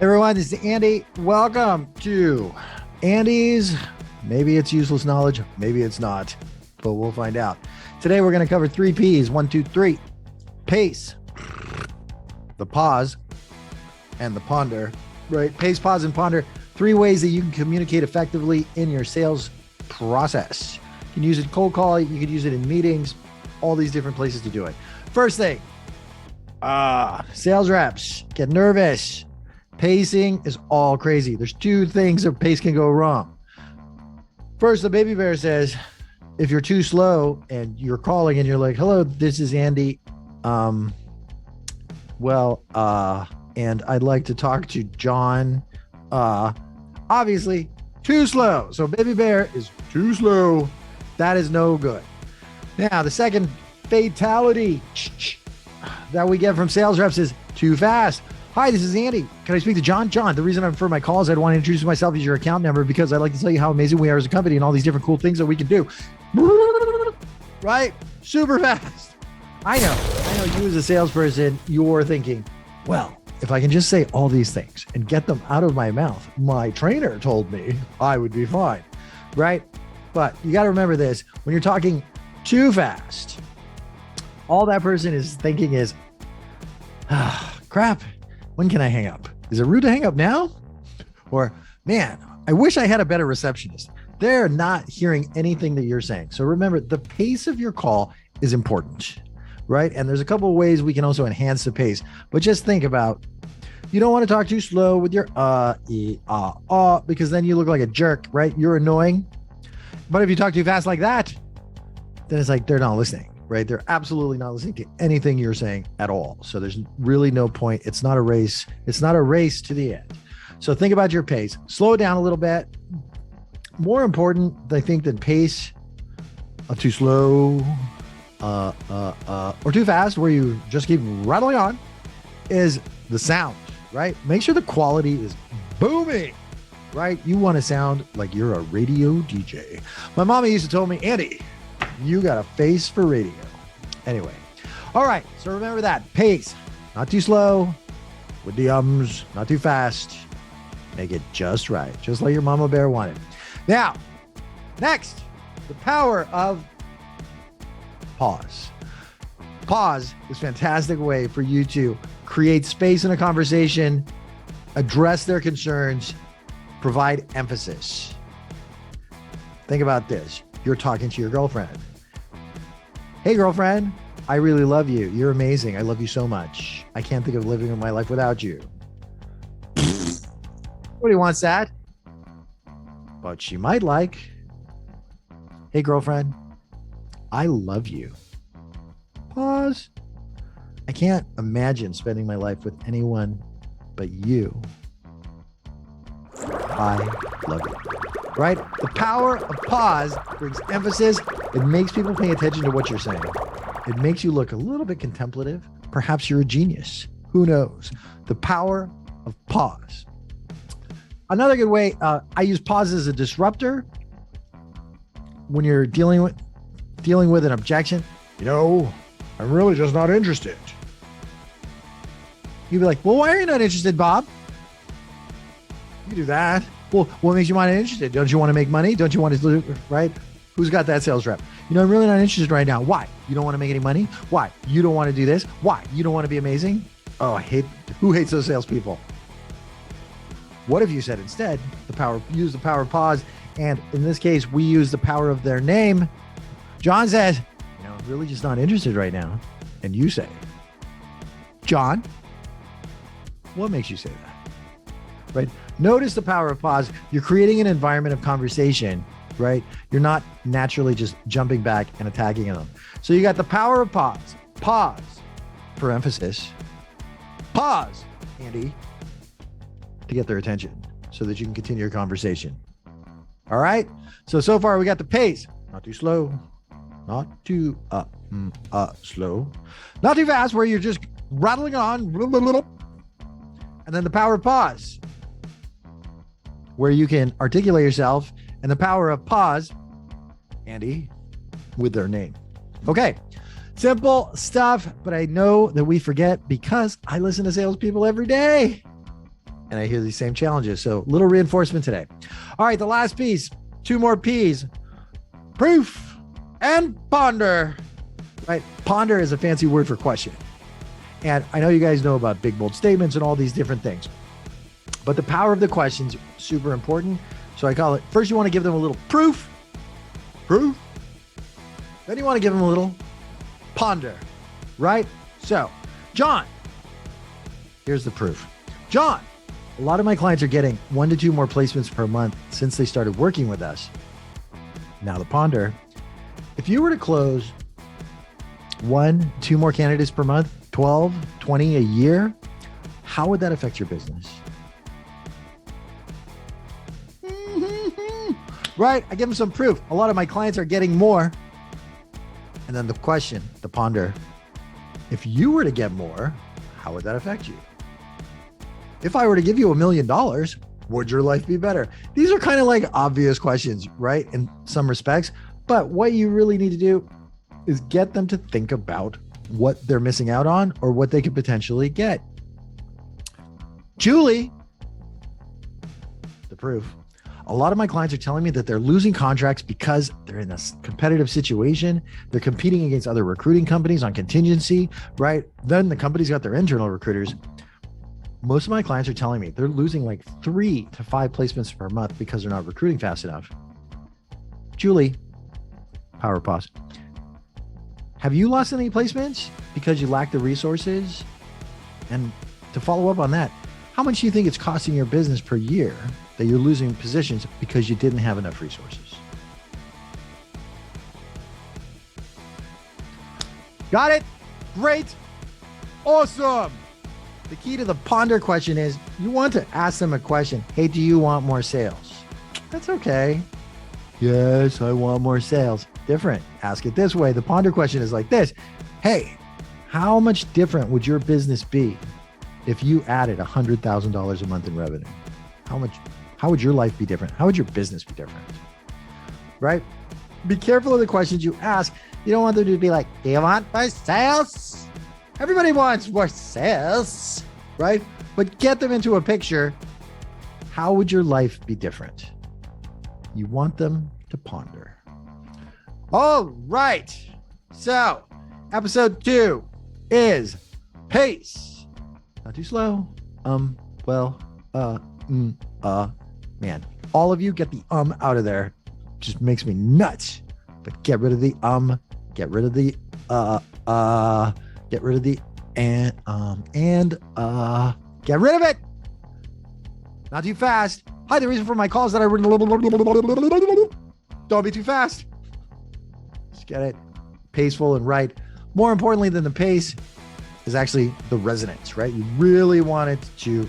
Everyone, this is Andy. Welcome to Andy's. Maybe it's useless knowledge, maybe it's not, but we'll find out. Today we're going to cover three P's. 1, 2, 3. Pace, the pause, and the ponder. Right? Pace, pause, and ponder. Three ways that you can communicate effectively in your sales process. You can use it cold call, you could use it in meetings, all these different places to do it. First thing, sales reps get nervous. Pacing is all crazy. There's two things that pace can go wrong. First, the baby bear says, if you're too slow and you're calling and you're like, hello, this is Andy. And I'd like to talk to John. Obviously too slow. So baby bear is too slow. That is no good. Now, the second fatality that we get from sales reps is too fast. Hi, this is Andy. Can I speak to John? John, the reason I'm for my calls, I'd want to introduce myself as your account member because I'd like to tell you how amazing we are as a company and all these different cool things that we can do. Right? Super fast. I know you as a salesperson, you're thinking, well, if I can just say all these things and get them out of my mouth, my trainer told me I would be fine. Right? But you got to remember this. When you're talking too fast, all that person is thinking is, crap. When can I hang up? Is it rude to hang up now? Or, man, I wish I had a better receptionist. They're not hearing anything that you're saying. So remember, the pace of your call is important, right? And there's a couple of ways we can also enhance the pace. But just think about, you don't want to talk too slow with your because then you look like a jerk, right? You're annoying. But if you talk too fast like that, then it's like they're not listening. Right? They're absolutely not listening to anything you're saying at all. So there's really no point. It's not a race. It's not a race to the end. So think about your pace. Slow it down a little bit. More important, I think, than pace of too slow or too fast, where you just keep rattling on, is the sound, right? Make sure the quality is booming, right? You want to sound like you're a radio DJ. My mama used to tell me, Andy, you got a face for radio. Anyway. All right. So remember that. Pace. Not too slow. With the ums. Not too fast. Make it just right. Just like your mama bear wanted. Now, next, the power of pause. Pause is a fantastic way for you to create space in a conversation, address their concerns, provide emphasis. Think about this. You're talking to your girlfriend. Hey, girlfriend, I really love you. You're amazing. I love you so much. I can't think of living in my life without you. Nobody wants that. But she might like, hey, girlfriend, I love you. Pause. I can't imagine spending my life with anyone but you. I love you. Right? The power of pause brings emphasis. It makes people pay attention to what you're saying. It makes you look a little bit contemplative. Perhaps you're a genius. Who knows? The power of pause. Another good way, I use pause as a disruptor when you're dealing with an objection. I'm really just not interested. You'd be like, well, why are you not interested, Bob? You can do that. Well, what makes you not interested? Don't you want to make money? Don't you want to, right? Who's got that sales rep? I'm really not interested right now. Why? You don't want to make any money? Why? You don't want to do this? Why? You don't want to be amazing? Oh, who hates those salespeople? What if you said instead, use the power of pause. And in this case, we use the power of their name. John says, I'm really just not interested right now. And you say, John, what makes you say that? Right? Notice the power of pause. You're creating an environment of conversation, right? You're not naturally just jumping back and attacking them. So you got the power of pause. Pause for emphasis. Pause, Andy, to get their attention so that you can continue your conversation. All right? So far we got the pace. Not too slow. Not too slow. Not too fast where you're just rattling on. And then the power of pause, where you can articulate yourself, and the power of pause, Andy, with their name. Okay. Simple stuff, but I know that we forget because I listen to salespeople every day. and I hear these same challenges. So little reinforcement today. All right, the last piece, 2 more P's, proof and ponder, right? Ponder is a fancy word for question. And I know you guys know about big, bold statements and all these different things, but the power of the questions super important. So I call it, first you want to give them a little proof. Then you want to give them a little ponder, right? So, John, here's the proof. John, a lot of my clients are getting 1 to 2 more placements per month since they started working with us. Now the ponder, if you were to close 1, 2 more candidates per month, 12, 20 a year, how would that affect your business? Right? I give them some proof. A lot of my clients are getting more. And then the question, the ponder, if you were to get more, how would that affect you? If I were to give you $1 million, would your life be better? These are kind of like obvious questions, right? In some respects, but what you really need to do is get them to think about what they're missing out on or what they could potentially get. Julie, the proof. A lot of my clients are telling me that they're losing contracts because they're in a competitive situation. They're competing against other recruiting companies on contingency, right? Then the company's got their internal recruiters. Most of my clients are telling me they're losing like 3 to 5 placements per month because they're not recruiting fast enough. Julie, power pause. Have you lost any placements because you lack the resources? And to follow up on that, how much do you think it's costing your business per year that you're losing positions because you didn't have enough resources? Got it? Great. Awesome. The key to the ponder question is you want to ask them a question. Hey, do you want more sales? That's okay. Yes, I want more sales. Different. Ask it this way. The ponder question is like this. Hey, how much different would your business be if you added $100,000 a month in revenue? How would your life be different? How would your business be different? Right? Be careful of the questions you ask. You don't want them to be like, do you want more sales? Everybody wants more sales, right? But get them into a picture. How would your life be different? You want them to ponder. All right. So episode 2 is pace. Not too slow. Man, all of you get the out of there. Just makes me nuts. But get rid of the get rid of the get rid of the get rid of it. Not too fast. Hi, the reason for my call is that don't be too fast. Just get it paceful and right. More importantly than the pace is actually the resonance, right? You really want it to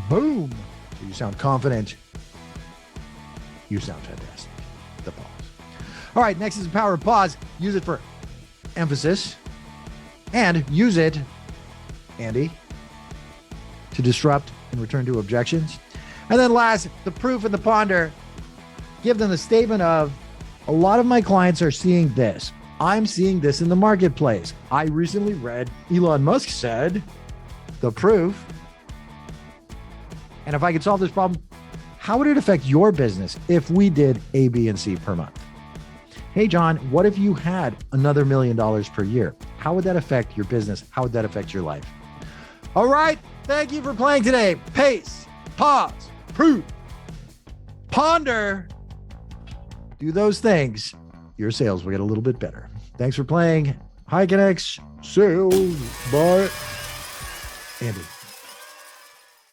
boom. So you sound confident. You sound fantastic. The pause. All right, next is the power of pause. Use it for emphasis and use it, Andy, to disrupt and return to objections. And then last, the proof and the ponder. Give them the statement of, a lot of my clients are seeing this. I'm seeing this in the marketplace. I recently read Elon Musk said, the proof. And if I could solve this problem, how would it affect your business if we did A, B, and C per month? Hey, John, what if you had another $1 million per year? How would that affect your business? How would that affect your life? All right. Thank you for playing today. Pace, pause, proof, ponder. Do those things. Your sales will get a little bit better. Thanks for playing. HIKINEX sales by Andy.